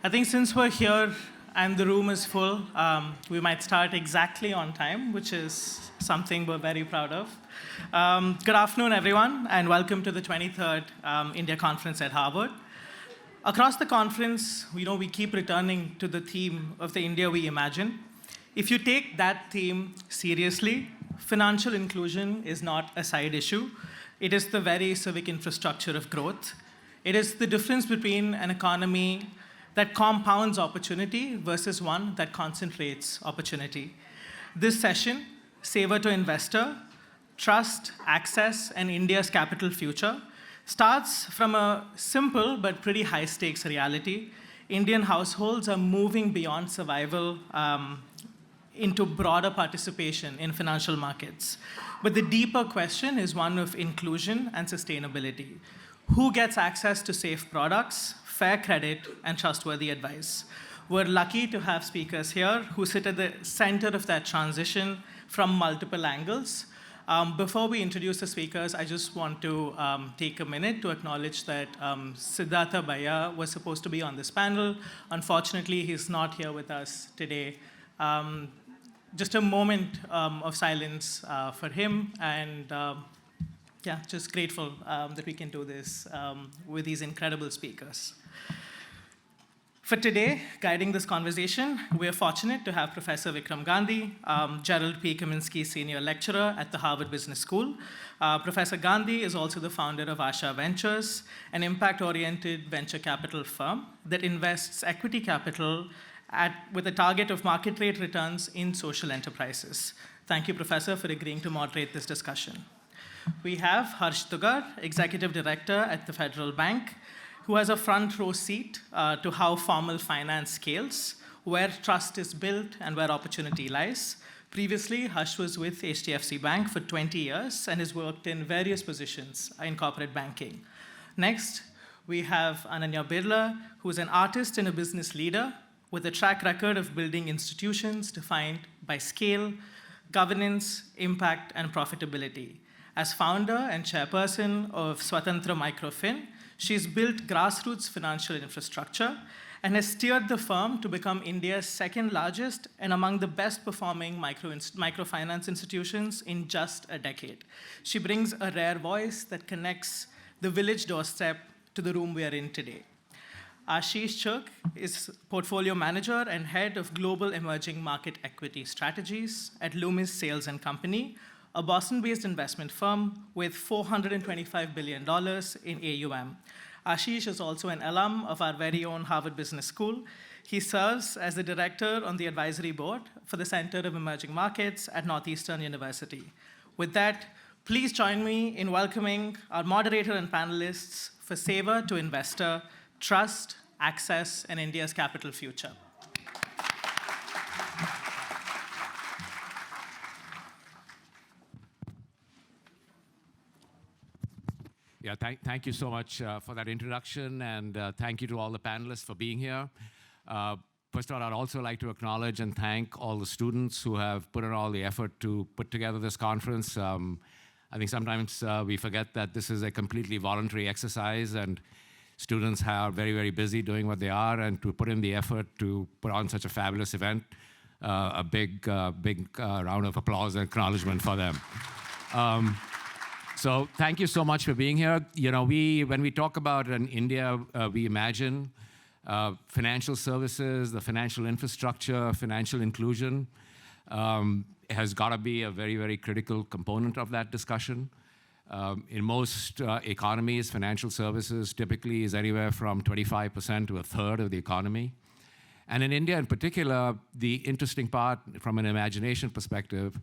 I think since we're here and the room is full, we might start exactly on time, which is something we're very proud of. Good afternoon, everyone, and welcome to the 23rd India Conference at Harvard. Across the conference, we keep returning to the theme of the India we imagine. If you take that theme seriously, financial inclusion is not a side issue. It is the very civic infrastructure of growth. It is the difference between an economy that compounds opportunity versus one that concentrates opportunity. This session, Saver to Investor, Trust, Access, and India's Capital Future, starts from a simple but pretty high-stakes reality. Indian households are moving beyond survival into broader participation in financial markets. But the deeper question is one of inclusion and sustainability. Who gets access to safe products, fair credit, and trustworthy advice? We're lucky to have speakers here who sit at the center of that transition from multiple angles. Before we introduce the speakers, I just want to take a minute to acknowledge that Siddhartha Bhaiya was supposed to be on this panel. Unfortunately, he's not here with us today. Just a moment of silence for him, and just grateful that we can do this with these incredible speakers. For today, guiding this conversation, we are fortunate to have Professor Vikram Gandhi, Gerald P. Kaminsky Senior Lecturer at the Harvard Business School. Professor Gandhi is also the founder of Asha Ventures, an impact-oriented venture capital firm that invests equity capital with a target of market rate returns in social enterprises. Thank you, Professor, for agreeing to moderate this discussion. We have Harsh Dugar, Executive Director at the Federal Bank, who has a front row seat to how formal finance scales, where trust is built, and where opportunity lies. Previously, Harsh was with HDFC Bank for 20 years and has worked in various positions in corporate banking. Next, we have Ananya Birla, who is an artist and a business leader with a track record of building institutions defined by scale, governance, impact, and profitability. As founder and chairperson of Swatantra Microfin, she's built grassroots financial infrastructure and has steered the firm to become India's second largest and among the best performing microfinance institutions in just a decade. She brings a rare voice that connects the village doorstep to the room we are in today. Ashish Chugh is portfolio manager and head of global emerging market equity strategies at Loomis Sales and Company, a Boston-based investment firm with $425 billion in AUM. Ashish is also an alum of our very own Harvard Business School. He serves as the director on the advisory board for the Center of Emerging Markets at Northeastern University. With that, please join me in welcoming our moderator and panelists for Saver to Investor, Trust, Access, and India's Capital Future. Yeah, thank you so much for that introduction, and thank you to all the panelists for being here. First of all, I'd also like to acknowledge and thank all the students who have put in all the effort to put together this conference. I think sometimes we forget that this is a completely voluntary exercise, and students are very, very busy doing what they are, and to put in the effort to put on such a fabulous event, a big round of applause and acknowledgement for them. So thank you so much for being here. When we talk about an India we imagine, financial services, the financial infrastructure, financial inclusion has got to be a very, very critical component of that discussion. In most economies, financial services typically is anywhere from 25% to a third of the economy. And in India in particular, the interesting part from an imagination perspective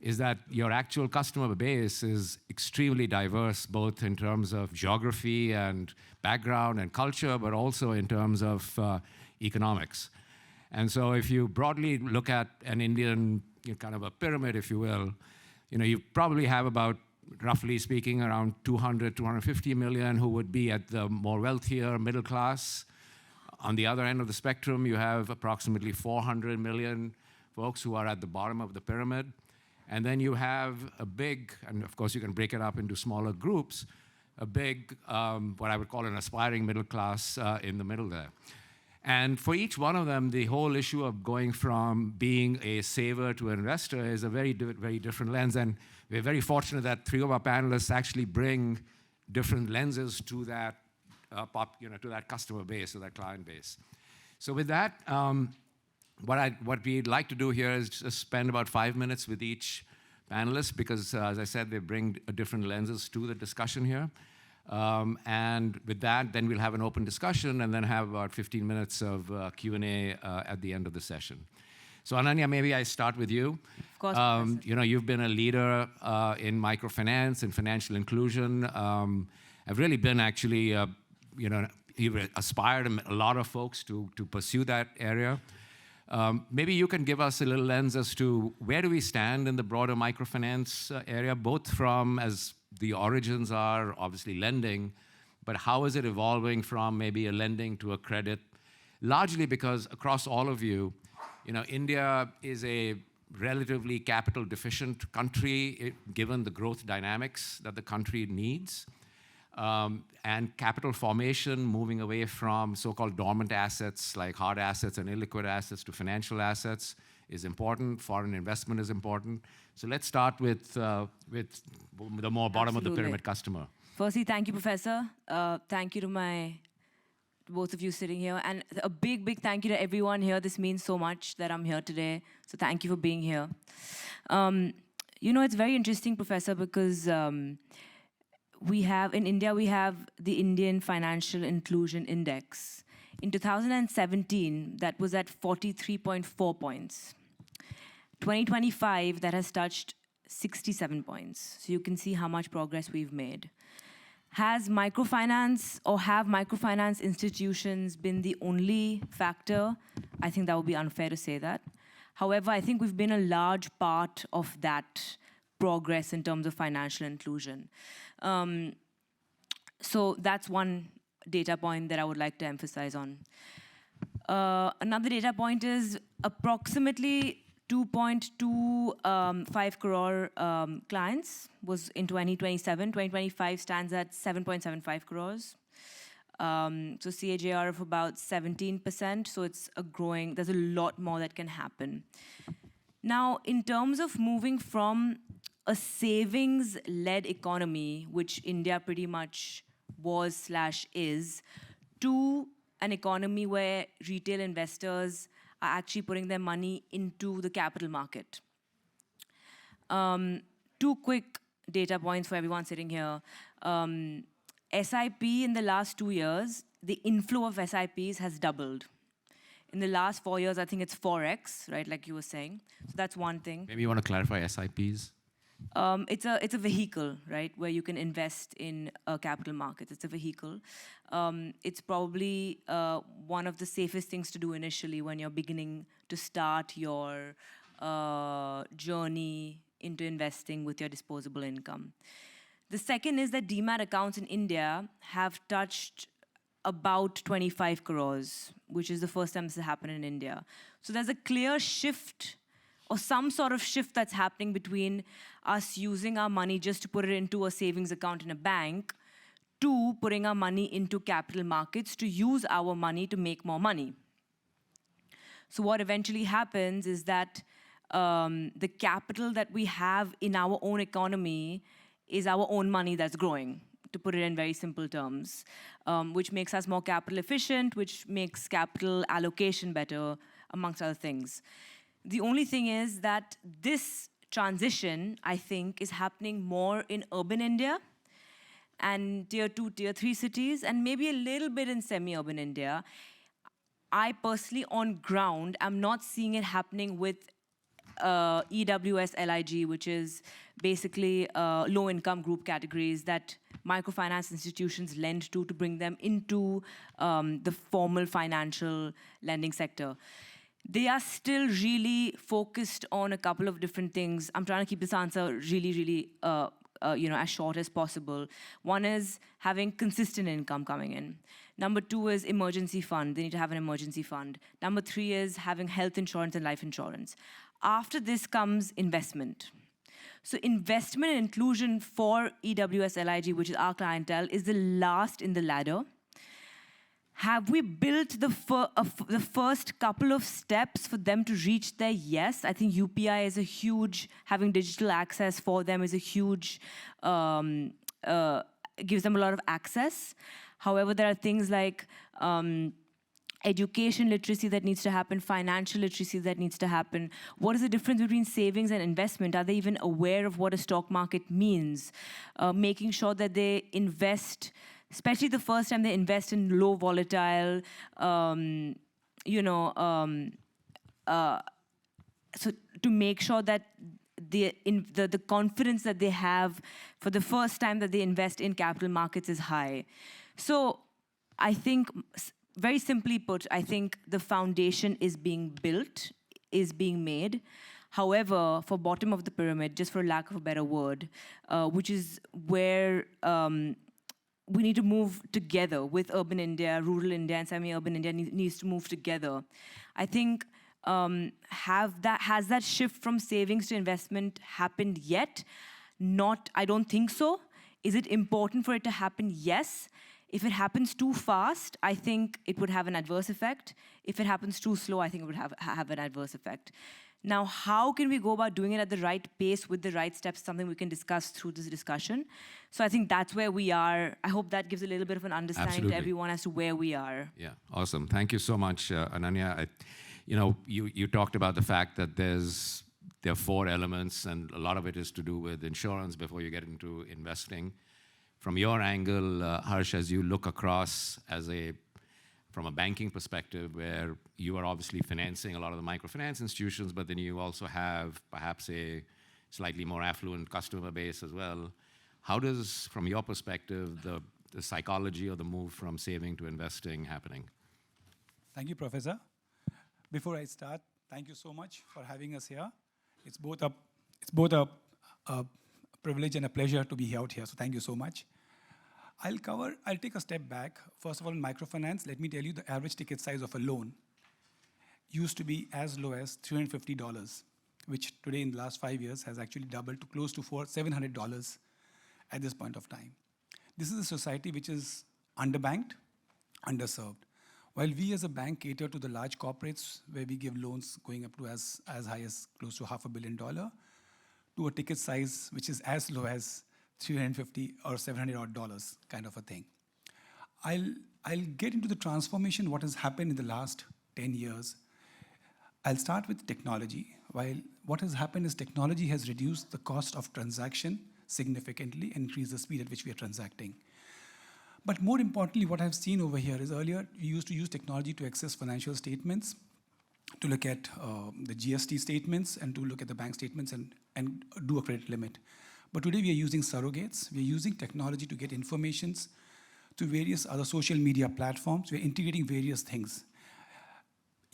is that your actual customer base is extremely diverse, both in terms of geography and background and culture, but also in terms of economics. And so if you broadly look at an Indian kind of a pyramid, if you will, you probably have about, roughly speaking, around 200, 250 million who would be at the more wealthier middle class. On the other end of the spectrum, you have approximately 400 million folks who are at the bottom of the pyramid. And then you have a big, and of course you can break it up into smaller groups, a big, what I would call an aspiring middle class in the middle there. And for each one of them, the whole issue of going from being a saver to an investor is a very different lens. And we're very fortunate that three of our panelists actually bring different lenses to that, to that customer base, to that client base. So with that, what we'd like to do here is just spend about 5 minutes with each panelist because, as I said, they bring different lenses to the discussion here. And with that, then we'll have an open discussion and then have about 15 minutes of Q&A at the end of the session. So Ananya, maybe I start with you. Of course. You've been a leader in microfinance and financial inclusion. I've really been actually, you've aspired a lot of folks to pursue that area. Maybe you can give us a little lens as to where do we stand in the broader microfinance area, both from as the origins are obviously lending, but how is it evolving from maybe a lending to a credit? Largely because across all of you, India is a relatively capital deficient country given the growth dynamics that the country needs. And capital formation, moving away from so-called dormant assets like hard assets and illiquid assets to financial assets is important. Foreign investment is important. So let's start with the more bottom of the pyramid customer. Firstly, thank you, Professor. Thank you to both of you sitting here. And a big thank you to everyone here. This means so much that I'm here today. So thank you for being here. It's very interesting, Professor, because in India, we have the Indian Financial Inclusion Index. In 2017, that was at 43.4 points. 2025, that has touched 67 points. So you can see how much progress we've made. Have microfinance institutions been the only factor? I think that would be unfair to say that. However, I think we've been a large part of that progress in terms of financial inclusion. So that's one data point that I would like to emphasize on. Another data point is approximately 2.25 crore clients was in 2027. 2025 stands at 7.75 crores. So CAGR of about 17%. So it's there's a lot more that can happen. Now, in terms of moving from a savings-led economy, which India pretty much was/is, to an economy where retail investors are actually putting their money into the capital market. 2 quick data points for everyone sitting here. SIP in the last 2 years, the inflow of SIPs has doubled. In the last 4 years, I think it's 4x, right, like you were saying. So that's one thing. Maybe you want to clarify SIPs? It's a vehicle, right, where you can invest in capital markets. It's a vehicle. It's probably one of the safest things to do initially when you're beginning to start your journey into investing with your disposable income. The second is that demat accounts in India have touched about 25 crores, which is the first time this has happened in India. So there's a clear shift or some sort of shift that's happening between us using our money just to put it into a savings account in a bank to putting our money into capital markets to use our money to make more money. So what eventually happens is that the capital that we have in our own economy is our own money that's growing, to put it in very simple terms, which makes us more capital efficient, which makes capital allocation better, amongst other things. The only thing is that this transition, I think, is happening more in urban India and tier 2, tier 3 cities, and maybe a little bit in semi-urban India. I personally, on ground, am not seeing it happening with EWS LIG, which is basically low-income group categories that microfinance institutions lend to bring them into the formal financial lending sector. They are still really focused on a couple of different things. I'm trying to keep this answer really, as short as possible. One is having consistent income coming in. Number 2 is emergency fund. They need to have an emergency fund. Number 3 is having health insurance and life insurance. After this comes investment. So investment and inclusion for EWS LIG, which is our clientele, is the last in the ladder. Have we built the first couple of steps for them to reach there? Yes. I think UPI is a huge, having digital access for them is a huge, gives them a lot of access. However, there are things like education literacy that needs to happen, financial literacy that needs to happen. What is the difference between savings and investment? Are they even aware of what a stock market means? Making sure that they invest, especially the first time they invest in low volatile, so to make sure that the confidence that they have for the first time that they invest in capital markets is high. So I think, very simply put, I think the foundation is being built, is being made. However, for bottom of the pyramid, just for lack of a better word, which is where we need to move together with urban India, rural India, and semi-urban India needs to move together. I think, has that shift from savings to investment happened yet? Not, I don't think so. Is it important for it to happen? Yes. If it happens too fast, I think it would have an adverse effect. If it happens too slow, I think it would have an adverse effect. Now, how can we go about doing it at the right pace with the right steps? Something we can discuss through this discussion. So I think that's where we are. I hope that gives a little bit of an understanding to everyone as to where we are. Yeah, awesome. Thank you so much, Ananya. You talked about the fact that there are 4 elements, and a lot of it is to do with insurance before you get into investing. From your angle, Harsh, as you look across from a banking perspective, where you are obviously financing a lot of the microfinance institutions, but then you also have perhaps a slightly more affluent customer base as well. How does, from your perspective, the psychology or the move from saving to investing happening? Thank you, Professor. Before I start, thank you so much for having us here. It's both a privilege and a pleasure to be out here, so thank you so much. I'll take a step back. First of all, in microfinance, let me tell you the average ticket size of a loan used to be as low as $350, which today in the last 5 years has actually doubled to close to $700 at this point of time. This is a society which is underbanked, underserved. While we as a bank cater to the large corporates where we give loans going up to as high as close to $500 million to a ticket size which is as low as $350 or $700 kind of a thing. I'll get into the transformation, what has happened in the last 10 years. I'll start with technology. While what has happened is technology has reduced the cost of transaction significantly and increased the speed at which we are transacting. But more importantly, what I've seen over here is earlier we used to use technology to access financial statements, to look at the GST statements and to look at the bank statements and do a credit limit. But today we are using surrogates. We are using technology to get informations to various other social media platforms. We are integrating various things,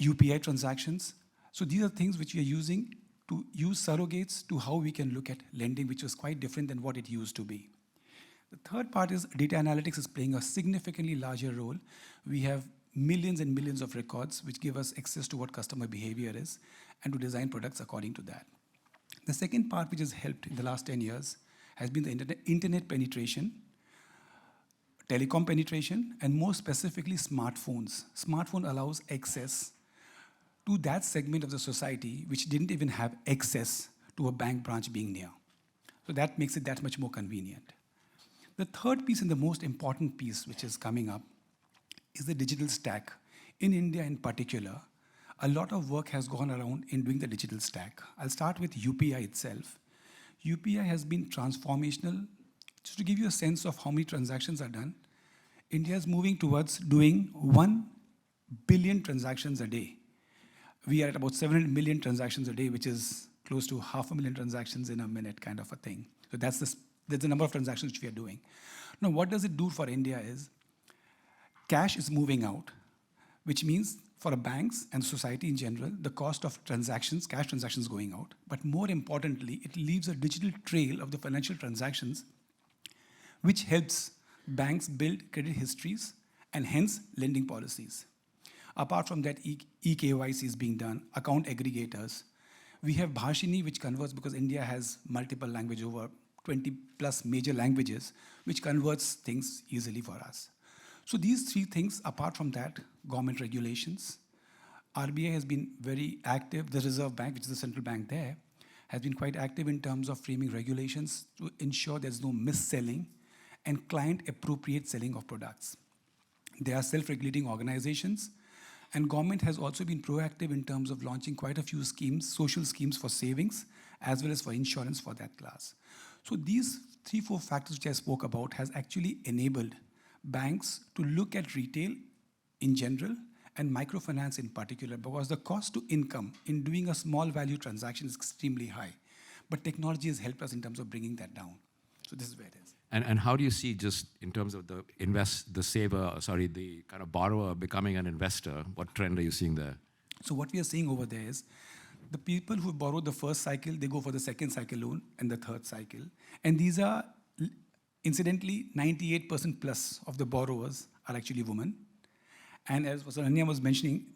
UPI transactions. So these are things which we are using to use surrogates to how we can look at lending, which was quite different than what it used to be. The third part is data analytics is playing a significantly larger role. We have millions and millions of records which give us access to what customer behavior is and to design products according to that. The second part which has helped in the last 10 years has been the internet penetration, telecom penetration, and more specifically smartphones. Smartphone allows access to that segment of the society which didn't even have access to a bank branch being near. So that makes it that much more convenient. The third piece and the most important piece which is coming up is the digital stack. In India in particular, a lot of work has gone around in doing the digital stack. I'll start with UPI itself. UPI has been transformational. Just to give you a sense of how many transactions are done, India is moving towards doing 1 billion transactions a day. We are at about 700 million transactions a day, which is close to 500,000 transactions in a minute kind of a thing. So that's the number of transactions which we are doing. Now, what does it do for India is cash is moving out, which means for banks and society in general, the cost of transactions, cash transactions going out. But more importantly, it leaves a digital trail of the financial transactions, which helps banks build credit histories and hence lending policies. Apart from that, eKYC is being done, account aggregators. We have Bhashini, which converts because India has multiple languages, over 20 plus major languages, which converts things easily for us. So these three things, apart from that, government regulations, RBI has been very active. The Reserve Bank, which is the central bank there, has been quite active in terms of framing regulations to ensure there's no mis-selling and client-appropriate selling of products. They are self-regulating organizations, and government has also been proactive in terms of launching quite a few schemes, social schemes for savings, as well as for insurance for that class. So these 3-4 factors which I spoke about has actually enabled banks to look at retail in general and microfinance in particular, because the cost to income in doing a small value transaction is extremely high. But technology has helped us in terms of bringing that down. So this is where it is. And how do you see, just in terms of the the kind of borrower becoming an investor? What trend are you seeing there? So what we are seeing over there is the people who borrowed the first cycle, they go for the second cycle loan and the third cycle. And these are, incidentally, 98% plus of the borrowers are actually women. And as Ananya was mentioning,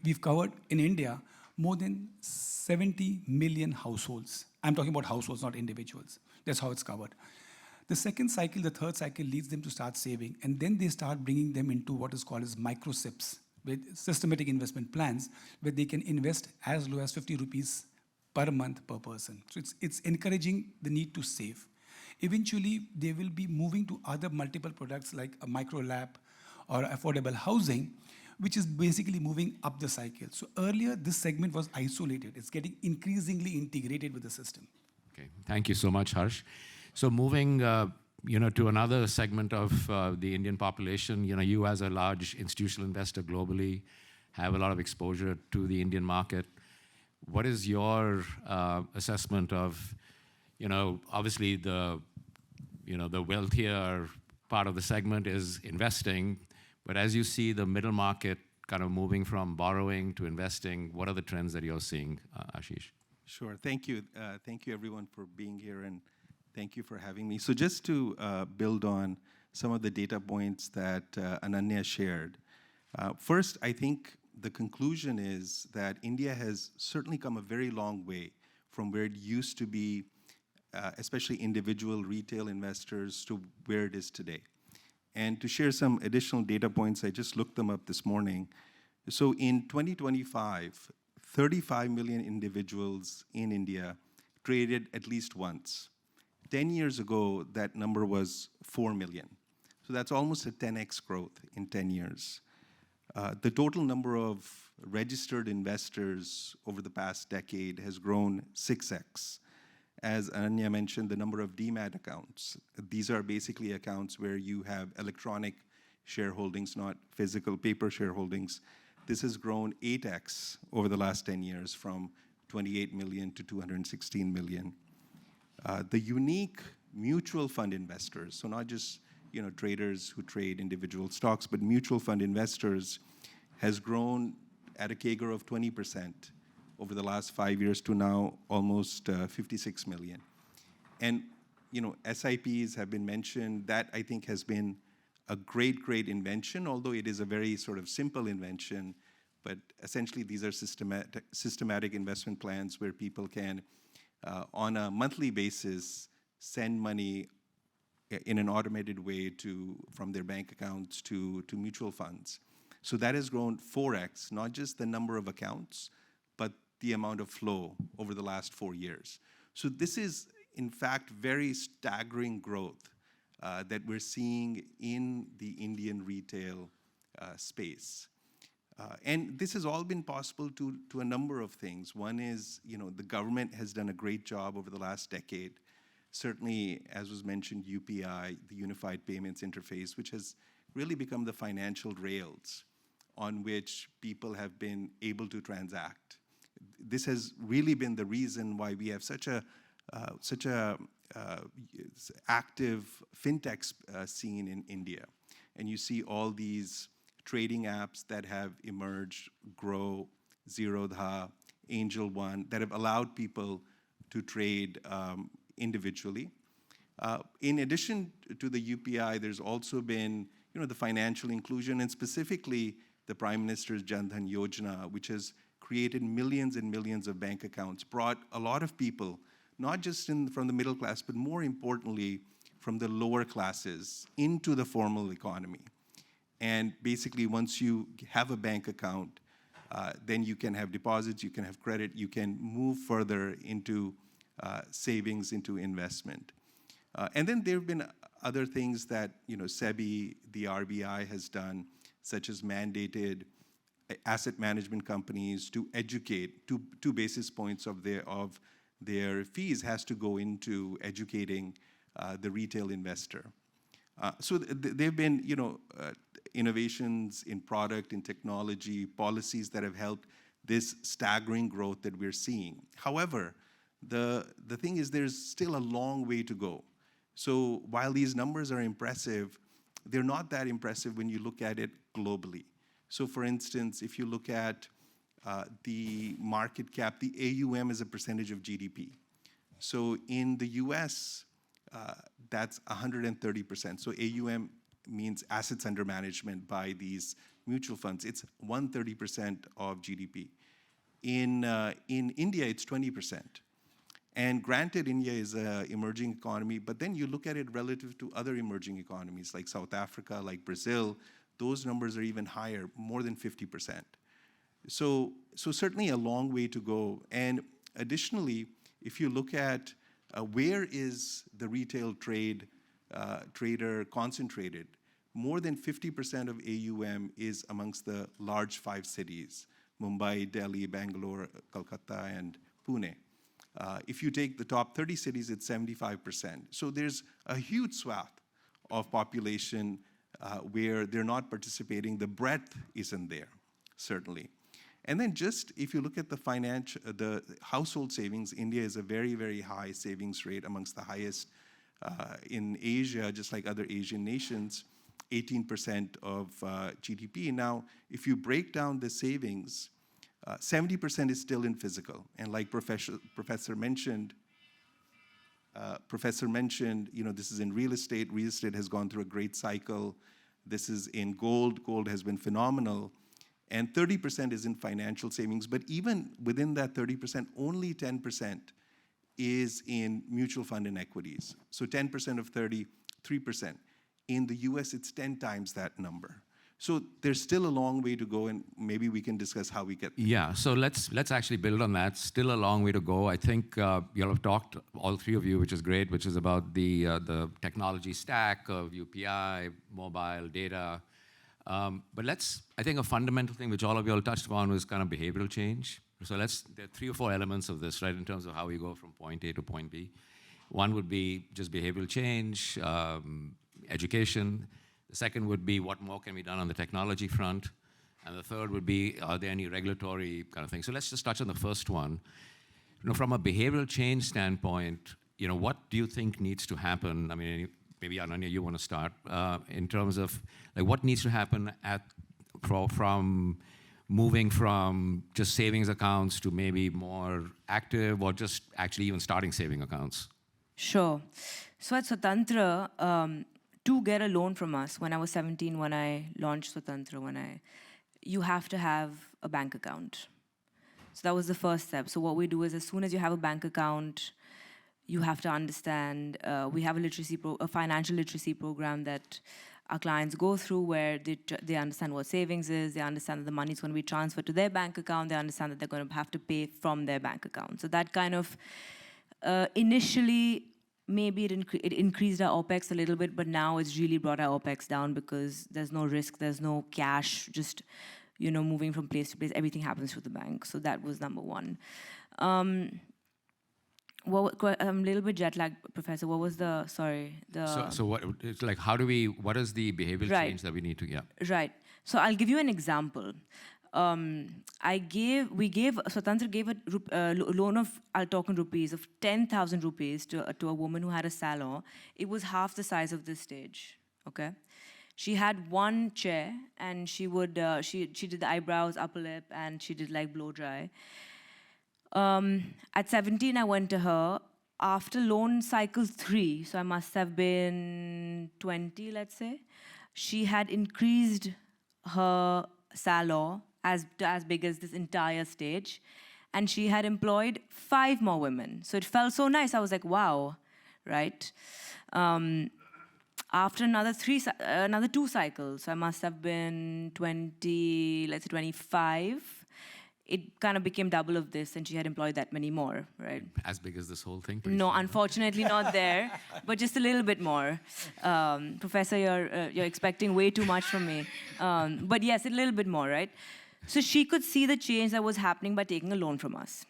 we've covered in India more than 70 million households. I'm talking about households, not individuals. That's how it's covered. The second cycle, the third cycle leads them to start saving, and then they start bringing them into what is called as micro SIPs, with systematic investment plans, where they can invest as low as 50 rupees per month per person. So it's encouraging the need to save. Eventually, they will be moving to other multiple products like a micro lab or affordable housing, which is basically moving up the cycle. So earlier, this segment was isolated. It's getting increasingly integrated with the system. Okay, thank you so much, Harsh. So moving, to another segment of the Indian population, you as a large institutional investor globally have a lot of exposure to the Indian market. What is your assessment of, obviously the wealthier part of the segment is investing, but as you see the middle market kind of moving from borrowing to investing, what are the trends that you're seeing, Ashish? Sure. Thank you. Thank you, everyone, for being here, and thank you for having me. So just to build on some of the data points that Ananya shared. First, I think the conclusion is that India has certainly come a very long way from where it used to be, especially individual retail investors, to where it is today. And to share some additional data points, I just looked them up this morning. So in 2025, 35 million individuals in India traded at least once. 10 years ago, that number was 4 million. So that's almost a 10x growth in 10 years. The total number of registered investors over the past decade has grown 6x. As Ananya mentioned, the number of demat accounts. These are basically accounts where you have electronic shareholdings, not physical paper shareholdings. This has grown 8x over the last 10 years, from 28 million to 216 million. The unique mutual fund investors, so not just traders who trade individual stocks, but mutual fund investors, has grown at a CAGR of 20% over the last 5 years to now almost 56 million. And SIPs have been mentioned. That, I think, has been a great invention, although it is a very sort of simple invention. But essentially, these are systematic investment plans where people can, on a monthly basis, send money in an automated way from their bank accounts to mutual funds. So that has grown 4x, not just the number of accounts, but the amount of flow over the last 4 years. So this is, in fact, very staggering growth that we're seeing in the Indian retail space. And this has all been possible to a number of things. One is, the government has done a great job over the last decade. Certainly, as was mentioned, UPI, the Unified Payments Interface, which has really become the financial rails on which people have been able to transact. This has really been the reason why we have such a active fintech scene in India. And you see all these trading apps that have emerged, Grow, Zerodha, Angel One, that have allowed people to trade individually. In addition to the UPI, there's also been the financial inclusion, and specifically the Prime Minister's Jan Dhan Yojana, which has created millions and millions of bank accounts, brought a lot of people, not just from the middle class, but more importantly, from the lower classes into the formal economy. And basically, once you have a bank account, then you can have deposits, you can have credit, you can move further into savings, into investment. And then there have been other things that SEBI, the RBI has done, such as mandated asset management companies to educate. 2 basis points of their fees has to go into educating the retail investor. So there have been innovations in product, in technology, policies that have helped this staggering growth that we're seeing. However, the thing is there's still a long way to go. So while these numbers are impressive, they're not that impressive when you look at it globally. So for instance, if you look at the market cap, the AUM is a percentage of GDP. So in the US, that's 130%. So AUM means assets under management by these mutual funds. It's 130% of GDP. In India, it's 20%. And granted, India is an emerging economy, but then you look at it relative to other emerging economies like South Africa, like Brazil, those numbers are even higher, more than 50%. So certainly a long way to go. And additionally, if you look at where is the retail trader concentrated, more than 50% of AUM is amongst the large 5 cities, Mumbai, Delhi, Bangalore, Kolkata, and Pune. If you take the top 30 cities, it's 75%. So there's a huge swath of population where they're not participating. The breadth isn't there, certainly. And then just if you look at the household savings, India is a very, very high savings rate, amongst the highest in Asia, just like other Asian nations, 18% of GDP. Now, if you break down the savings, 70% is still in physical. And like Professor mentioned, this is in real estate. Real estate has gone through a great cycle. This is in gold. Gold has been phenomenal. And 30% is in financial savings. But even within that 30%, only 10% is in mutual fund and equities. So 10% of 30, 3%. In the US, it's 10 times that number. So there's still a long way to go, and maybe we can discuss how we get there. Yeah, so let's actually build on that. Still a long way to go. I think you'll have talked, all 3 of you, which is great, which is about the technology stack of UPI, mobile, data. But I think a fundamental thing which all of you all touched upon was kind of behavioral change. So there are 3 or 4 elements of this, right, in terms of how we go from point A to point B. One would be just behavioral change, education. The second would be what more can be done on the technology front. And the third would be, are there any regulatory kind of things? So let's just touch on the first one. From a behavioral change standpoint, what do you think needs to happen? I mean, maybe Ananya, you want to start in terms of what needs to happen from moving from just savings accounts to maybe more active or just actually even starting saving accounts? Sure. So at Swatantra, to get a loan from us, when I was 17, when I launched Swatantra, you have to have a bank account. So that was the first step. So what we do is as soon as you have a bank account, you have to understand, we have a financial literacy program that our clients go through where they understand what savings is, they understand that the money is going to be transferred to their bank account, they understand that they're going to have to pay from their bank account. So that kind of, initially, maybe it increased our OPEX a little bit, but now it's really brought our OPEX down because there's no risk, there's no cash, just moving from place to place, everything happens through the bank. So that was number 1. I'm a little bit jet lagged, Professor. What was So what? It's like, what is the behavioral change that we need to get? Right. So I'll give you an example. Swatantra gave a loan of, I'll talk in rupees, of 10,000 rupees to a woman who had a salon. It was half the size of this stage, okay? She had 1 chair, and she did the eyebrows, upper lip, and she did like blow dry. At 17, I went to her. After loan cycle 3, so I must have been 20, let's say, she had increased her salon as big as this entire stage, and she had employed 5 more women. So it felt so nice. I was like, wow, right? After another 2 cycles, I must have been 20, let's say 25, it kind of became double of this, and she had employed that many more, right? As big as this whole thing? pretty No, soon, huh? unfortunately not there, but just a little bit more. Professor, you're expecting way too much from me. But yes, a little bit more, right? So she could see the change that was happening by taking a loan from us.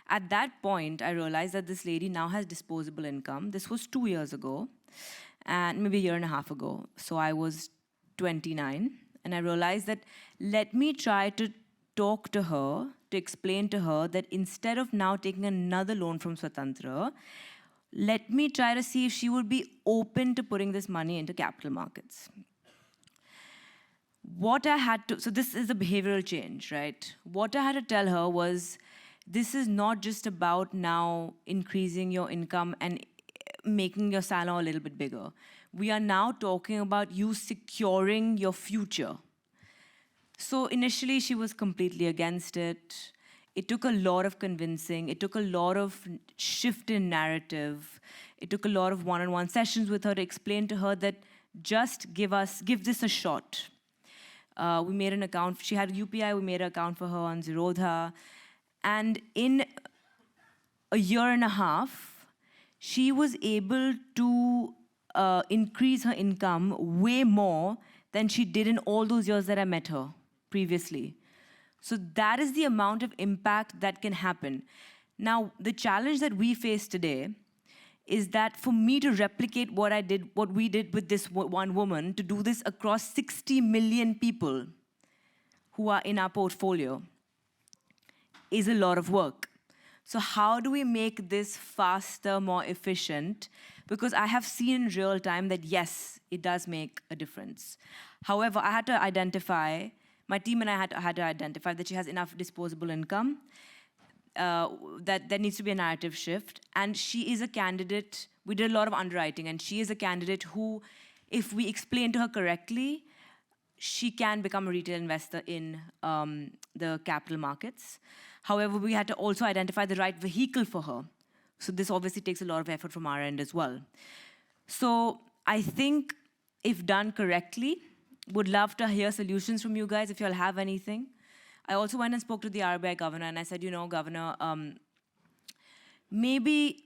At that point, I realized that this lady now has disposable income. This was 2 years ago, and maybe a year and a half ago. So I was 29, and I realized that let me try to talk to her, to explain to her that instead of now taking another loan from Swatantra, let me try to see if she would be open to putting this money into capital markets. So this is a behavioral change, right? What I had to tell her was, this is not just about now increasing your income and making your salon a little bit bigger. We are now talking about you securing your future. So initially, she was completely against it. It took a lot of convincing. It took a lot of shift in narrative. It took a lot of one-on-one sessions with her to explain to her that just give this a shot. We made an account. She had a UPI. We made an account for her on Zerodha. And in a year and a half, she was able to increase her income way more than she did in all those years that I met her previously. So that is the amount of impact that can happen. Now, the challenge that we face today is that for me to replicate what we did with this one woman, to do this across 60 million people who are in our portfolio, is a lot of work. So how do we make this faster, more efficient? Because I have seen in real time that yes, it does make a difference. However, I had to identify, my team and I had to identify that she has enough disposable income, that there needs to be a narrative shift. And she is a candidate, we did a lot of underwriting, and she is a candidate who, if we explain to her correctly, she can become a retail investor in the capital markets. However, we had to also identify the right vehicle for her. So this obviously takes a lot of effort from our end as well. So I think if done correctly, would love to hear solutions from you guys if you all have anything. I also went and spoke to the RBI governor, and I said, Governor, maybe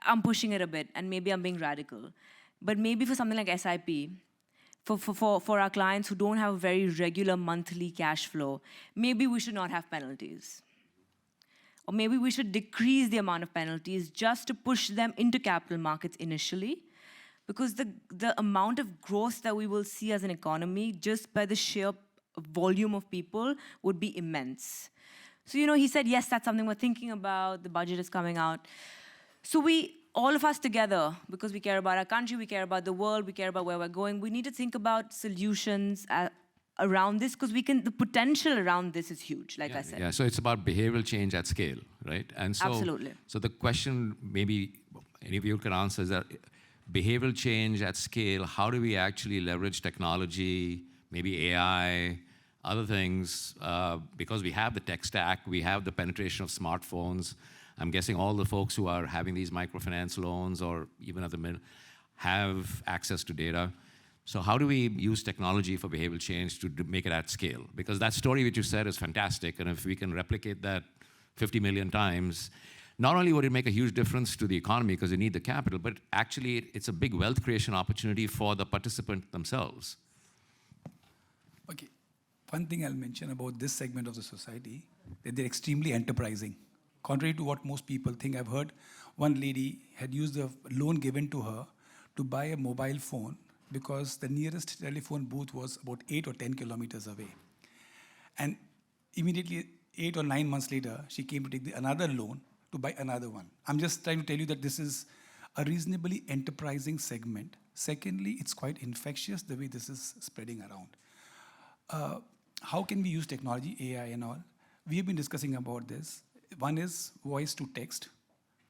I'm pushing it a bit, and maybe I'm being radical. But maybe for something like SIP, for our clients who don't have a very regular monthly cash flow, maybe we should not have penalties. Or maybe we should decrease the amount of penalties just to push them into capital markets initially, because the amount of growth that we will see as an economy just by the sheer volume of people would be immense. So, he said, yes, that's something we're thinking about. The budget is coming out. So all of us together, because we care about our country, we care about the world, we care about where we're going, we need to think about solutions around this, because the potential around this is huge, like I said. Yeah, so it's about behavioral change at scale, right? And so, absolutely. So the question maybe any of you can answer is that behavioral change at scale, how do we actually leverage technology, maybe AI, other things, because we have the tech stack, we have the penetration of smartphones. I'm guessing all the folks who are having these microfinance loans or even at the middle have access to data. So how do we use technology for behavioral change to make it at scale? Because that story which you said is fantastic, and if we can replicate that 50 million times, not only would it make a huge difference to the economy because they need the capital, but actually it's a big wealth creation opportunity for the participant themselves. Okay, one thing I'll mention about this segment of the society, that they're extremely enterprising. Contrary to what most people think, I've heard one lady had used a loan given to her to buy a mobile phone because the nearest telephone booth was about 8 or 10 kilometers away. And immediately, 8 or 9 months later, she came to take another loan to buy another one. I'm just trying to tell you that this is a reasonably enterprising segment. Secondly, it's quite infectious the way this is spreading around. How can we use technology, AI and all? We have been discussing about this. One is voice to text,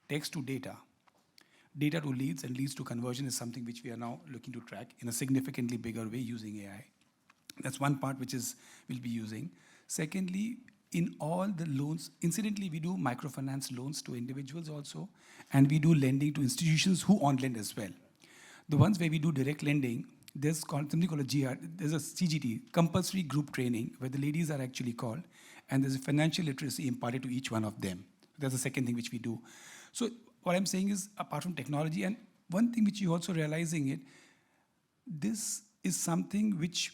text to data. Data to leads and leads to conversion is something which we are now looking to track in a significantly bigger way using AI. That's one part which we'll be using. Secondly, in all the loans, incidentally, we do microfinance loans to individuals also, and we do lending to institutions who on lend as well. The ones where we do direct lending, there's something called a GR, there's a CGT, compulsory group training, where the ladies are actually called, and there's a financial literacy imparted to each one of them. That's the second thing which we do. So what I'm saying is, apart from technology, and one thing which you're also realizing it, this is something which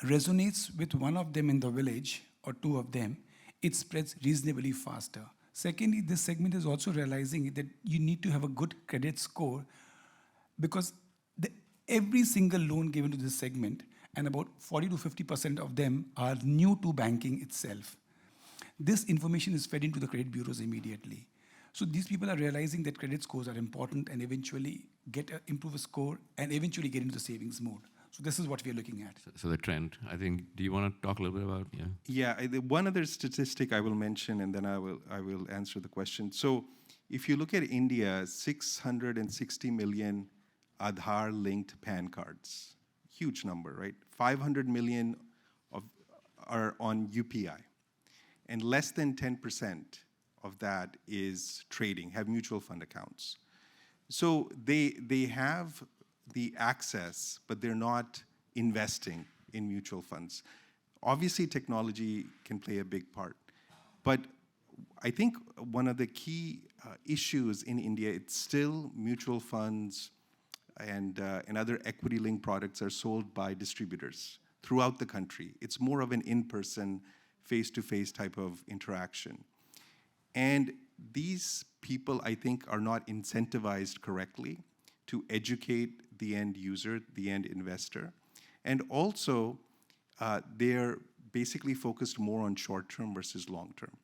resonates with one of them in the village, or two of them, it spreads reasonably faster. Secondly, this segment is also realizing that you need to have a good credit score, because every single loan given to this segment, and about 40 to 50% of them are new to banking itself. This information is fed into the credit bureaus immediately. So these people are realizing that credit scores are important, and eventually improve a score and eventually get into the savings mode. So this is what we are looking at. So the trend, I think, do you want to talk a little bit about, One other statistic I will mention, and then I will answer the question. So if you look at India, 660 million Aadhaar-linked PAN cards. Huge number, right? 500 million are on UPI. And less than 10% of that is trading, have mutual fund accounts. So they have the access, but they're not investing in mutual funds. Obviously, technology can play a big part. But I think one of the key issues in India, it's still mutual funds and other equity-linked products are sold by distributors throughout the country. It's more of an in-person, face-to-face type of interaction. And these people, I think, are not incentivized correctly to educate the end user, the end investor. And also, they're basically focused more on short-term versus long-term.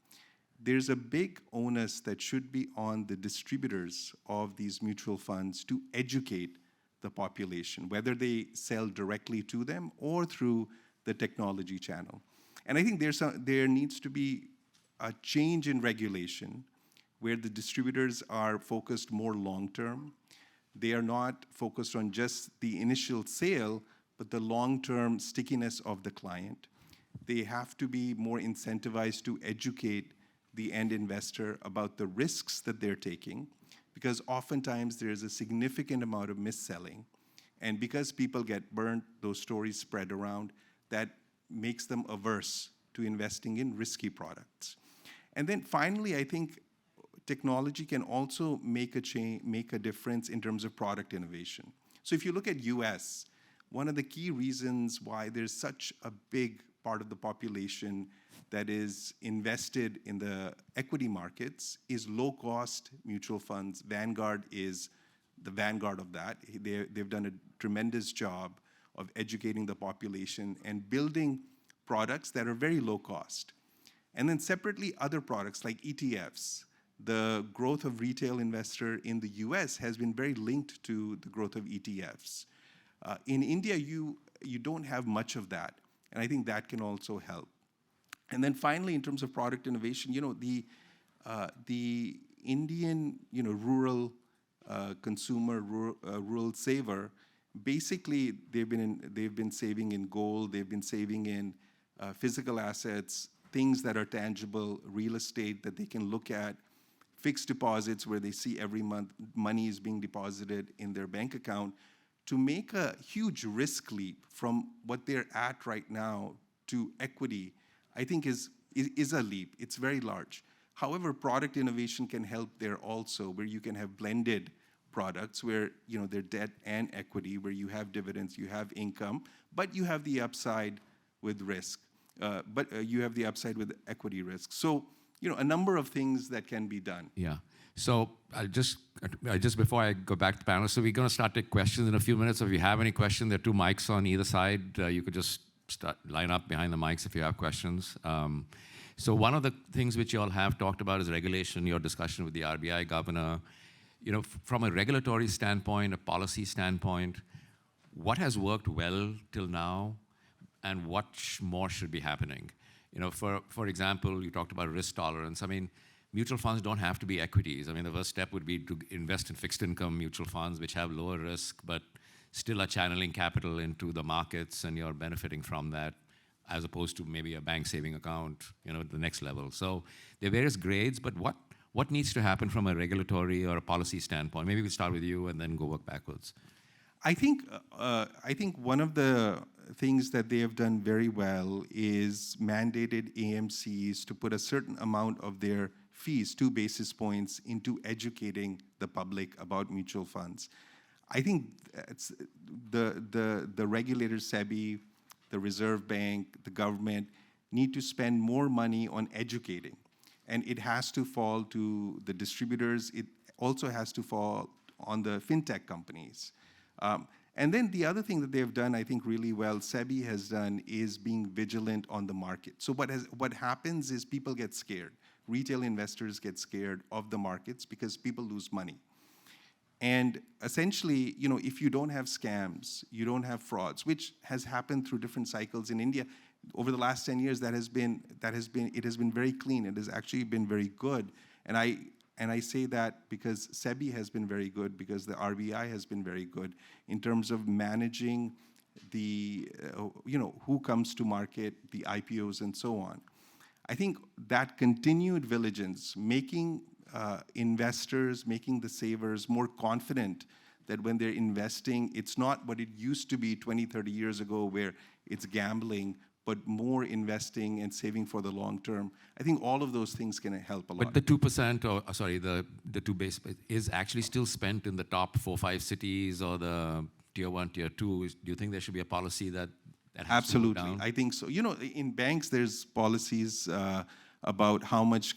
There's a big onus that should be on the distributors of these mutual funds to educate the population, whether they sell directly to them or through the technology channel. And I think there needs to be a change in regulation where the distributors are focused more long-term. They are not focused on just the initial sale, but the long-term stickiness of the client. They have to be more incentivized to educate the end investor about the risks that they're taking, because oftentimes there's a significant amount of mis-selling. And because people get burnt, those stories spread around, that makes them averse to investing in risky products. And then finally, I think technology can also make a difference in terms of product innovation. So if you look at US, one of the key reasons why there's such a big part of the population that is invested in the equity markets is low-cost mutual funds. Vanguard is the vanguard of that. They've done a tremendous job of educating the population and building products that are very low cost. And then separately, other products like ETFs. The growth of retail investor in the US has been very linked to the growth of ETFs. In India, you don't have much of that, and I think that can also help. And then finally, in terms of product innovation, the Indian rural consumer, rural saver, basically they've been saving in gold, they've been saving in physical assets, things that are tangible, real estate that they can look at, fixed deposits where they see every month money is being deposited in their bank account. To make a huge risk leap from what they're at right now to equity, I think is a leap. It's very large. However, product innovation can help there also, where you can have blended products where they're debt and equity, where you have dividends, you have income, but you have the upside with risk. You have the upside with equity risk. So, a number of things that can be done. Yeah. So just before I go back to the panel, so we're going to start taking questions in a few minutes. So if you have any questions, there are 2 mics on either side. You could just line up behind the mics if you have questions. So one of the things which you all have talked about is regulation, your discussion with the RBI governor. From a regulatory standpoint, a policy standpoint, what has worked well till now and what more should be happening? For example, you talked about risk tolerance. I mean, mutual funds don't have to be equities. I mean, the first step would be to invest in fixed income mutual funds, which have lower risk, but still are channeling capital into the markets, and you're benefiting from that, as opposed to maybe a bank saving account, at the next level. So there are various grades, but what needs to happen from a regulatory or a policy standpoint? Maybe we'll start with you and then go work backwards. I think one of the things that they have done very well is mandated AMCs to put a certain amount of their fees, 2 basis points, into educating the public about mutual funds. I think it's the regulators, SEBI, the Reserve Bank, the government, need to spend more money on educating. And it has to fall to the distributors. It also has to fall on the fintech companies. And then the other thing that they've done, I think, really well, SEBI has done, is being vigilant on the market. So what happens is people get scared. Retail investors get scared of the markets because people lose money. And essentially, if you don't have scams, you don't have frauds, which has happened through different cycles in India. Over the last 10 years, it has been very clean. It has actually been very good. And I say that because SEBI has been very good, because the RBI has been very good in terms of managing the, who comes to market, the IPOs, and so on. I think that continued vigilance, making investors, making the savers more confident that when they're investing, it's not what it used to be 20, 30 years ago where it's gambling, but more investing and saving for the long term. I think all of those things can help a lot. But the 2%, or sorry, the 2 base is actually still spent in the top 4, 5 cities or the tier 1, tier 2. Do you think there should be a policy that has Absolutely, to go down? I think so. In banks, there's policies about how much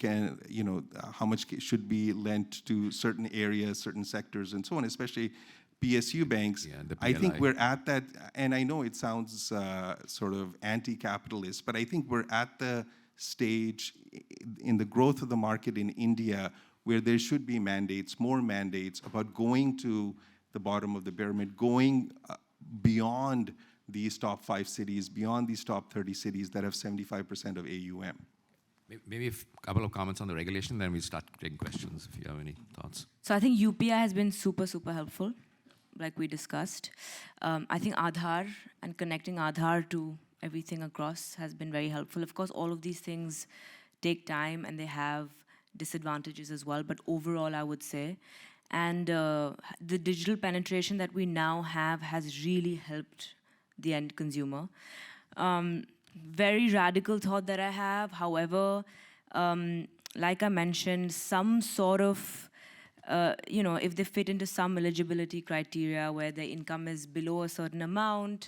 should be lent to certain areas, certain sectors, and so on, especially PSU banks. Yeah, the I think PLI. we're at that, and I know it sounds sort of anti-capitalist, but I think we're at the stage in the growth of the market in India where there should be mandates, more mandates about going to the bottom of the pyramid, going beyond these top 5 cities, beyond these top 30 cities that have 75% of AUM. Maybe a couple of comments on the regulation, then we'll start taking questions if you have any thoughts. So I think UPI has been super, super helpful, like we discussed. I think Aadhaar and connecting Aadhaar to everything across has been very helpful. Of course, all of these things take time and they have disadvantages as well, but overall, I would say. And the digital penetration that we now have has really helped the end consumer. Very radical thought that I have. However, like I mentioned, some sort of, if they fit into some eligibility criteria where their income is below a certain amount,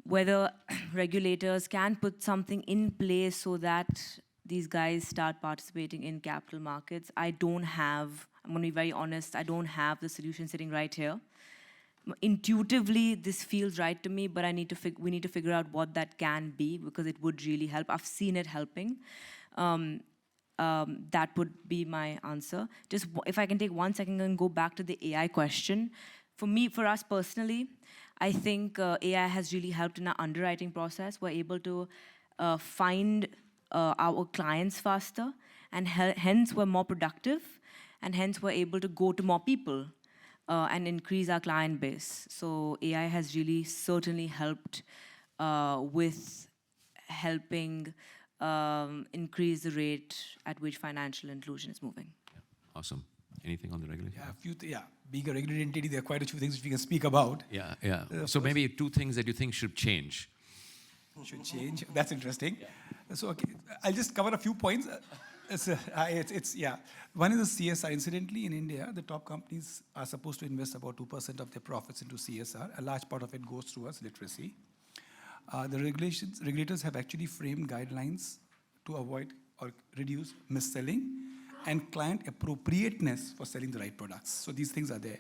whether regulators can put something in place so that these guys start participating in capital markets. I'm going to be very honest, I don't have the solution sitting right here. Intuitively, this feels right to me, but we need to figure out what that can be because it would really help. I've seen it helping. That would be my answer. Just if I can take 1 second and go back to the AI question. For us personally, I think AI has really helped in our underwriting process. We're able to find our clients faster, and hence we're more productive, and hence we're able to go to more people. And increase our client base. So AI has really certainly helped with helping increase the rate at which financial inclusion is moving. Yeah. Awesome. Anything on the regulation? Being a regulated entity, there are quite a few things which we can speak about. Yeah. So maybe 2 things that you think should change. Should change. That's interesting. Yeah. So I'll just cover a few points. One is the CSR. Incidentally, in India, the top companies are supposed to invest about 2% of their profits into CSR. A large part of it goes towards literacy. The regulators have actually framed guidelines to avoid or reduce mis-selling and client appropriateness for selling the right products. So these things are there.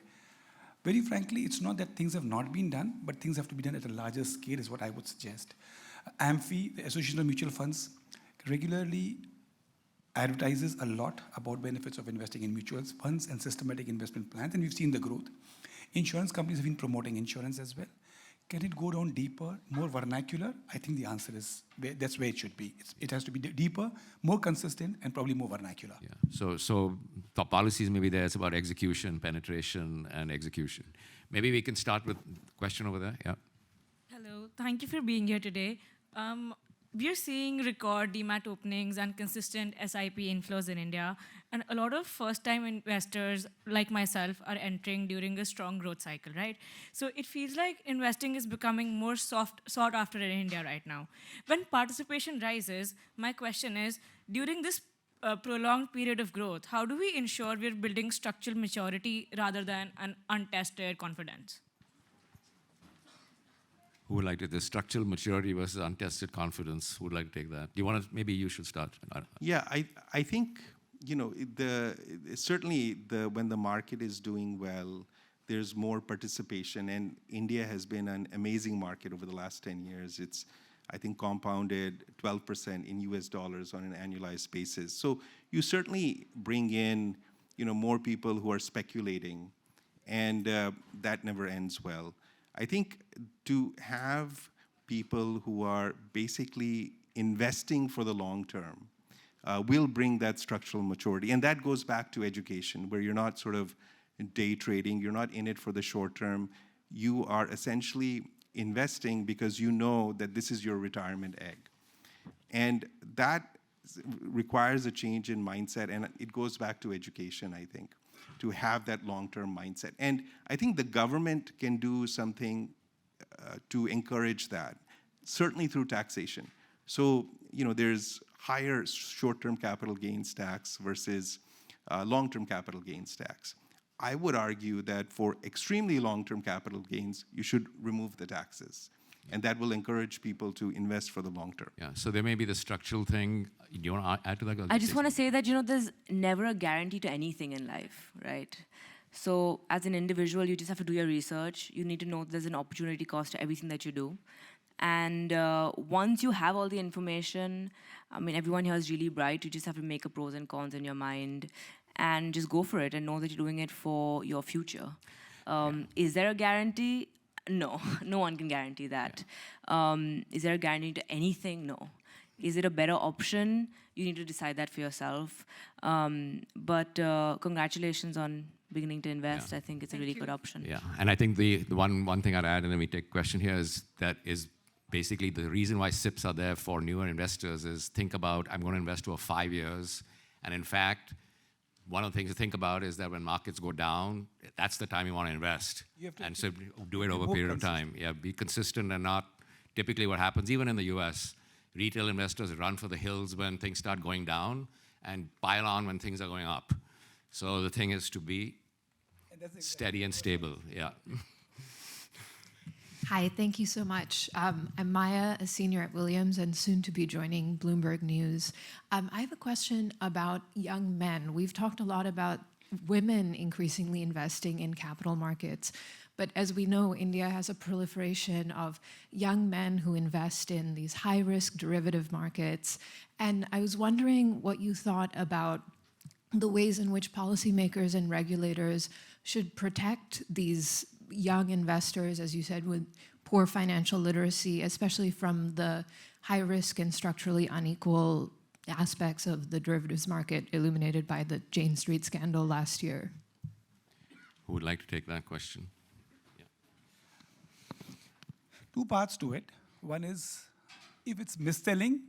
Very frankly, it's not that things have not been done, but things have to be done at a larger scale is what I would suggest. AMFI, the Association of Mutual Funds, regularly advertises a lot about benefits of investing in mutual funds and systematic investment plans, and we've seen the growth. Insurance companies have been promoting insurance as well. Can it go down deeper, more vernacular? I think the answer is that's where it should be. It has to be deeper, more consistent, and probably more vernacular. Yeah. So the policies maybe there. It's about execution, penetration, and execution. Maybe we can start with the question over there. Yeah. Hello. Thank you for being here today. we're seeing record demat openings and consistent SIP inflows in India, and a lot of first-time investors like myself are entering during a strong growth cycle, right? So it feels like investing is becoming more sought after in India right now. When participation rises, my question is, during this prolonged period of growth, how do we ensure we're building structural maturity rather than an untested confidence? Who would like to, the structural maturity versus untested confidence, who would like to take that? You want to, maybe you should start. Yeah, I think, certainly when the market is doing well, there's more participation, and India has been an amazing market over the last 10 years. It's, I think, compounded 12% in US dollars on an annualized basis. So you certainly bring in, more people who are speculating, and that never ends well. I think to have people who are basically investing for the long term will bring that structural maturity. And that goes back to education, where you're not sort of day trading, you're not in it for the short term. You are essentially investing because you know that this is your retirement egg. And that requires a change in mindset, and it goes back to education, I think, to have that long-term mindset. And I think the government can do something to encourage that, certainly through taxation. So, there's higher short-term capital gains tax versus long-term capital gains tax. I would argue that for extremely long-term capital gains, you should remove the taxes. And that will encourage people to invest for the long term. Yeah, so there may be the structural thing. Do you want to add to that? I just want to say that, there's never a guarantee to anything in life, right? So as an individual, you just have to do your research. You need to know there's an opportunity cost to everything that you do. And once you have all the information, everyone here is really bright. You just have to make a pros and cons in your mind and just go for it and know that you're doing it for your future. Is there a guarantee? No, no one can guarantee that. Is there a guarantee to anything? No. Is it a better option? You need to decide that for yourself. But congratulations on beginning to invest. I think it's a really good option. Yeah, and I think the one thing I'd add, and then we take a question here, is basically the reason why SIPs are there for newer investors is think about, I'm going to invest over 5 years. And in fact, one of the things to think about is that when markets go down, that's the time you want to invest. And so do it over a period of time. Yeah, be consistent and not typically what happens, even in the US, retail investors run for the hills when things start going down and pile on when things are going up. So the thing is to be steady and stable. Yeah. Hi, thank you so much. I'm Maya, a senior at Williams and soon to be joining Bloomberg News. I have a question about young men. We've talked a lot about women increasingly investing in capital markets. But as we know, India has a proliferation of young men who invest in these high-risk derivative markets. And I was wondering what you thought about the ways in which policymakers and regulators should protect these young investors, as you said, with poor financial literacy, especially from the high-risk and structurally unequal aspects of the derivatives market illuminated by the Jane Street scandal last year. Who would like to take that question? Yeah. Two parts to it. One is, if it's mis-selling,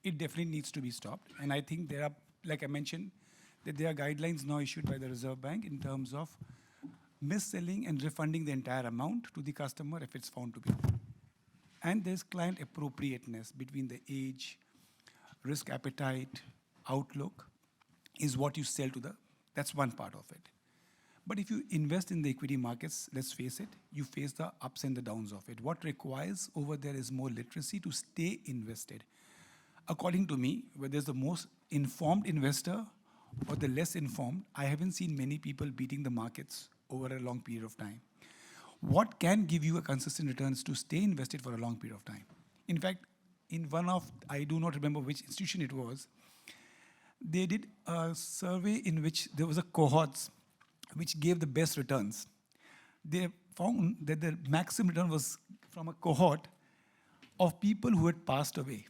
it definitely needs to be stopped. And I think there are, like I mentioned, that there are guidelines now issued by the Reserve Bank in terms of mis-selling and refunding the entire amount to the customer if it's found to be. And there's client appropriateness between the age, risk appetite, outlook, is what you sell to that's one part of it. But if you invest in the equity markets, let's face it, you face the ups and the downs of it. What requires over there is more literacy to stay invested. According to me, whether it's the most informed investor or the less informed, I haven't seen many people beating the markets over a long period of time. What can give you a consistent returns to stay invested for a long period of time? In fact, in one of, I do not remember which institution it was, they did a survey in which there was a cohorts which gave the best returns. They found that the maximum return was from a cohort of people who had passed away.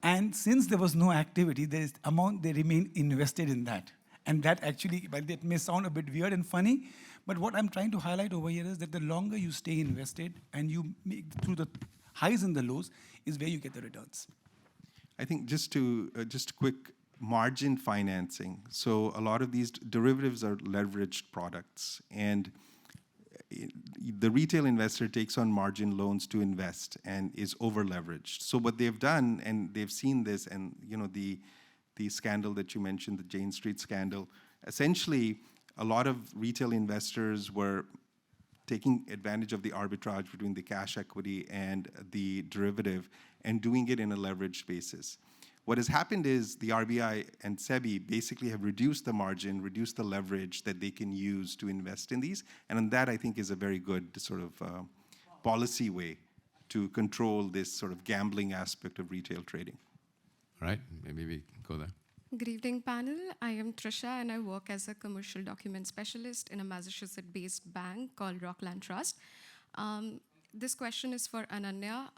And since there was no activity, there is amount they remained invested in that. And that actually, while that may sound a bit weird and funny, but what I'm trying to highlight over here is that the longer you stay invested and you make through the highs and the lows is where you get the returns. I think just quick margin financing. So a lot of these derivatives are leveraged products, and the retail investor takes on margin loans to invest and is over leveraged. So what they've done, and they've seen this, and the scandal that you mentioned, the Jane Street scandal, essentially a lot of retail investors were taking advantage of the arbitrage between the cash equity and the derivative and doing it in a leveraged basis. What has happened is the RBI and SEBI basically have reduced the margin, reduced the leverage that they can use to invest in these. And that, I think, is a very good sort of policy way to control this sort of gambling aspect of retail trading. All right, maybe we go there. Good evening, panel. I am Trisha, and I work as a commercial document specialist in a Massachusetts-based bank called Rockland Trust. This question is for Ananya.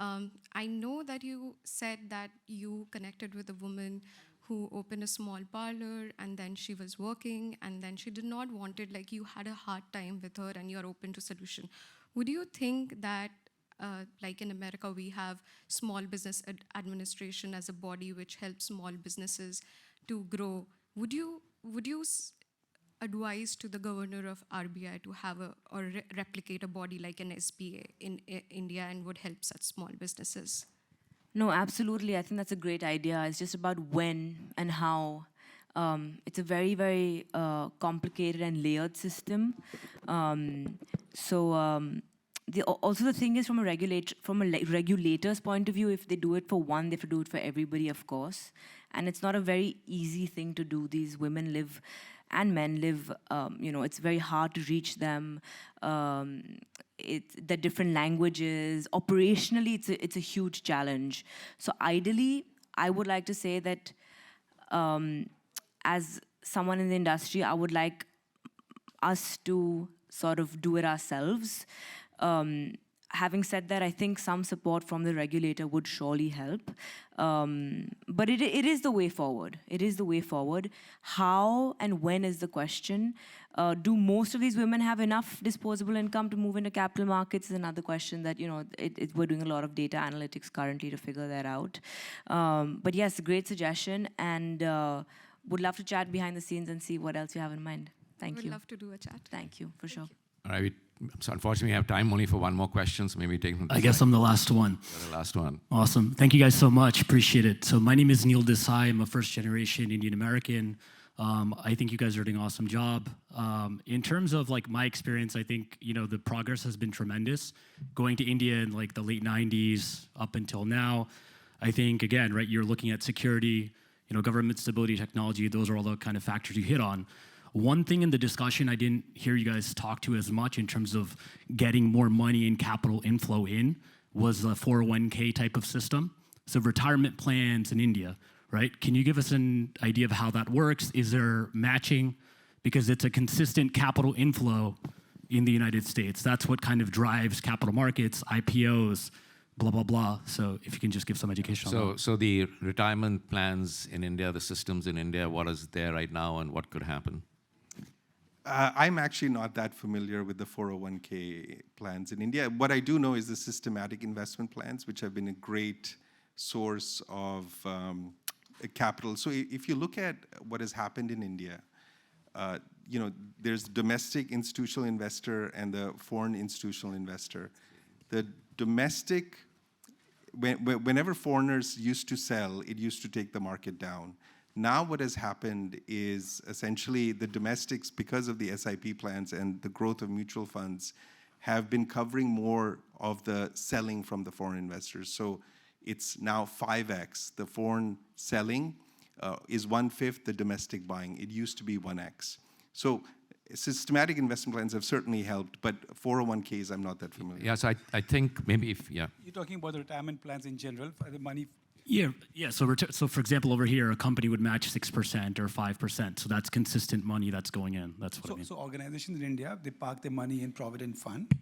I know that you said that you connected with a woman who opened a small parlor, and then she was working, and then she did not want it, like you had a hard time with her, and you're open to solution. Would you think that, like in America, we have Small Business Administration as a body which helps small businesses to grow? Would you advise to the governor of RBI to have replicate a body like an SBA in India and would help such small businesses? No, absolutely. I think that's a great idea. It's just about when and how. It's a very, very complicated and layered system. Also the thing is, from a regulator's point of view, if they do it for one, they have to do it for everybody, of course. And it's not a very easy thing to do. These women live and men live, it's very hard to reach them. The different languages. Operationally, it's a huge challenge. So ideally, I would like to say that as someone in the industry, I would like us to sort of do it ourselves. Having said that, I think some support from the regulator would surely help. But it is the way forward. It is the way forward. How and when is the question. Do most of these women have enough disposable income to move into capital markets is another question that, we're doing a lot of data analytics currently to figure that out. But yes, great suggestion, and would love to chat behind the scenes and see what else you have in mind. Thank you. Would love to do a chat. Thank you, for sure. All right, so unfortunately we have time only for one more question, so maybe take them. I guess I'm the last one. You're the last one. Awesome. Thank you guys so much. Appreciate it. So my name is Neil Desai. I'm a first-generation Indian American. I think you guys are doing an awesome job. In terms of like my experience, I think the progress has been tremendous. Going to India in like the late 90s up until now, I think again, right, you're looking at security, government stability, technology. Those are all the kind of factors you hit on. One thing in the discussion I didn't hear you guys talk to as much in terms of getting more money and capital inflow in was the 401k type of system. So retirement plans in India, right? Can you give us an idea of how that works? Is there matching? Because it's a consistent capital inflow in the United States. That's what kind of drives capital markets, IPOs, blah, blah, blah. So if you can just give some education on that. So the retirement plans in India, the systems in India, what is there right now and what could happen? I'm actually not that familiar with the 401k plans in India. What I do know is the systematic investment plans, which have been a great source of capital. So if you look at what has happened in India, there's domestic institutional investor and the foreign institutional investor. The domestic, whenever foreigners used to sell, it used to take the market down. Now what has happened is essentially the domestics, because of the SIP plans and the growth of mutual funds, have been covering more of the selling from the foreign investors. So it's now 5x. The foreign selling is 1/5 the domestic buying. It used to be 1x. So systematic investment plans have certainly helped, but 401ks, I'm not that familiar. Yeah, so I think maybe You're talking about the retirement plans in general, for the money. Yeah. So for example, over here, a company would match 6% or 5%. So that's consistent money that's going in. That's what I mean. So organizations in India, they park their money in Provident Fund,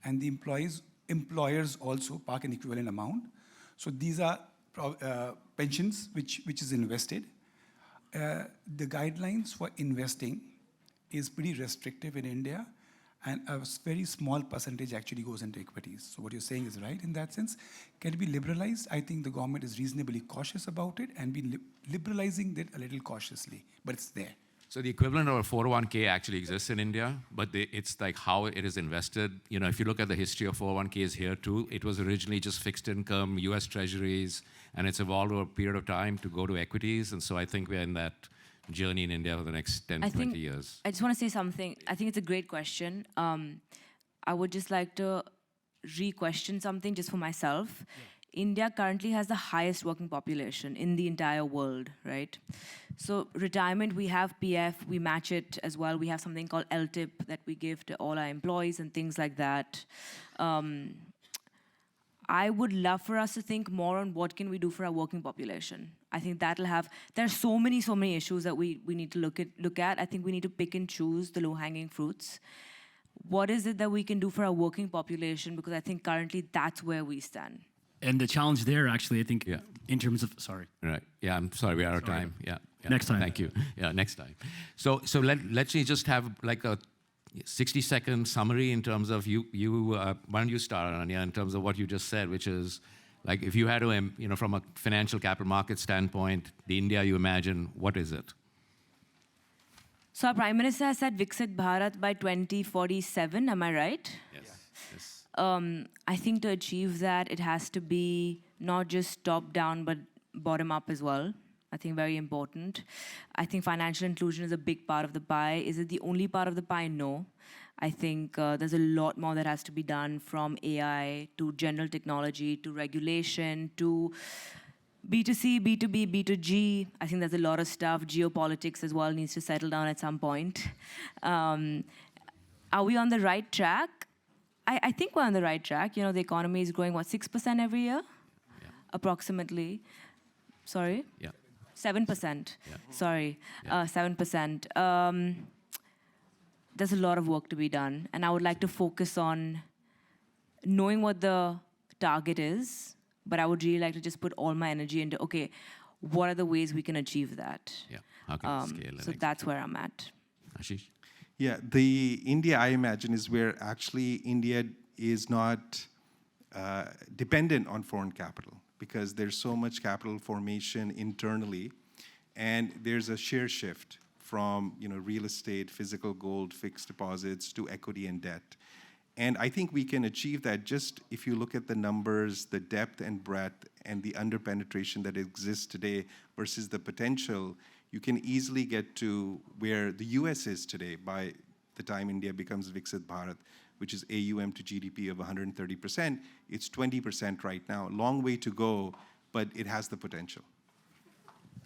and the employers also park an equivalent amount. So these are pensions which is invested. The guidelines for investing is pretty restrictive in India, and a very small percentage actually goes into equities. So what you're saying is right in that sense. Can it be liberalized? I think the government is reasonably cautious about it and be liberalizing it a little cautiously, but it's there. So the equivalent of a 401k actually exists in India, but it's like how it is invested. You know, if you look at the history of 401ks here too, it was originally just fixed income, US treasuries, and it's evolved over a period of time to go to equities. And so I think we're in that journey in India for the next 10, 20 years. I just want to say something. I think it's a great question. I would just like to re-question something just for myself. Yeah. India currently has the highest working population in the entire world, right? So retirement, we have PF, we match it as well. We have something called LTIP that we give to all our employees and things like that. I would love for us to think more on what can we do for our working population. I think that'll have, there's so many issues that we need to look at. I think we need to pick and choose the low-hanging fruits. What is it that we can do for our working population? Because I think currently that's where we stand. And the challenge there, actually, I think, in terms of, sorry. Right. Yeah, I'm sorry, we're out of time. Yeah. Next time. Thank you. Yeah, next time. So let's just have like a 60-second summary in terms of why don't you start, Ananya, in terms of what you just said, which is like if you had to, from a financial capital market standpoint, the India you imagine, what is it? So our Prime Minister has said Viksit Bharat by 2047, am I right? Yes. Yes. I think to achieve that, it has to be not just top-down, but bottom-up as well. I think very important. I think financial inclusion is a big part of the pie. Is it the only part of the pie? No. I think there's a lot more that has to be done, from AI to general technology to regulation to B2C, B2B, B2G. I think there's a lot of stuff. Geopolitics as well needs to settle down at some point. Are we on the right track? I think we're on the right track. You know, the economy is growing, what, 6% every year? Yeah. Approximately. Sorry? Yeah. 7%. Yeah. Sorry. Yeah. 7%. There's a lot of work to be done. And I would like to focus on knowing what the target is, but I would really like to just put all my energy into, okay, what are the ways we can achieve that? Yeah. How can we scale it? So that's where I'm at. Ashish? Yeah, the India I imagine is where actually India is not dependent on foreign capital, because there's so much capital formation internally, and there's a share shift from real estate, physical gold, fixed deposits to equity and debt. And I think we can achieve that just if you look at the numbers, the depth and breadth, and the under-penetration that exists today versus the potential. You can easily get to where the US is today by the time India becomes Viksit Bharat, which is AUM to GDP of 130%. It's 20% right now. Long way to go, but it has the potential.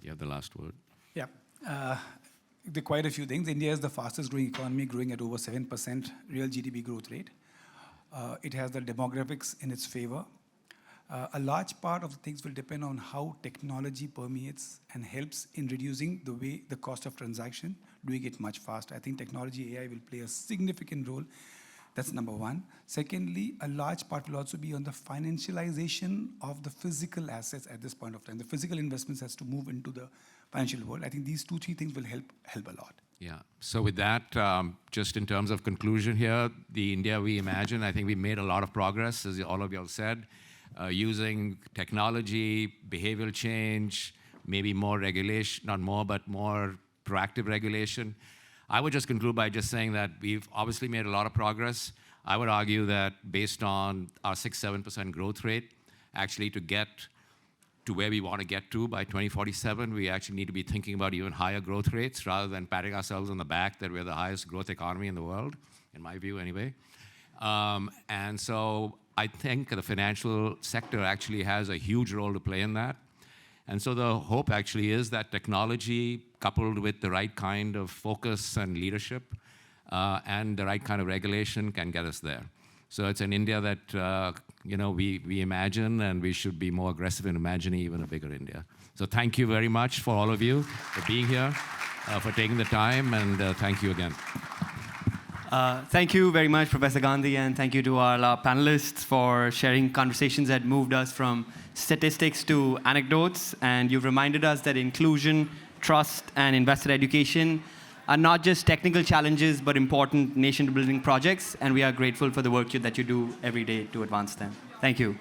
You have the last word. Yeah. There are quite a few things. India is the fastest growing economy, growing at over 7% real GDP growth rate. It has the demographics in its favor. A large part of the things will depend on how technology permeates and helps in reducing the cost of transaction, doing it much faster. I think technology, AI will play a significant role. That's number one. Secondly, a large part will also be on the financialization of the physical assets at this point of time. The physical investments has to move into the financial world. I think these 2-3 things will help a lot. Yeah. So with that, just in terms of conclusion here, the India we imagine, I think we made a lot of progress, as all of you all said. Using technology, behavioral change, maybe more regulation, not more, but more proactive regulation. I would just conclude by just saying that we've obviously made a lot of progress. I would argue that based on our 6-7% growth rate, actually to get to where we want to get to by 2047, we actually need to be thinking about even higher growth rates rather than patting ourselves on the back that we're the highest growth economy in the world, in my view anyway. And so I think the financial sector actually has a huge role to play in that. And so the hope actually is that technology, coupled with the right kind of focus and leadership and the right kind of regulation, can get us there. So it's an India that we imagine, and we should be more aggressive in imagining even a bigger India. So thank you very much for all of you for being here, for taking the time, and thank you again. Thank you very much, Professor Gandhi, and thank you to all our panelists for sharing conversations that moved us from statistics to anecdotes. And you've reminded us that inclusion, trust, and investor education are not just technical challenges, but important nation-building projects, and we are grateful for the work that you do every day to advance them. Thank you.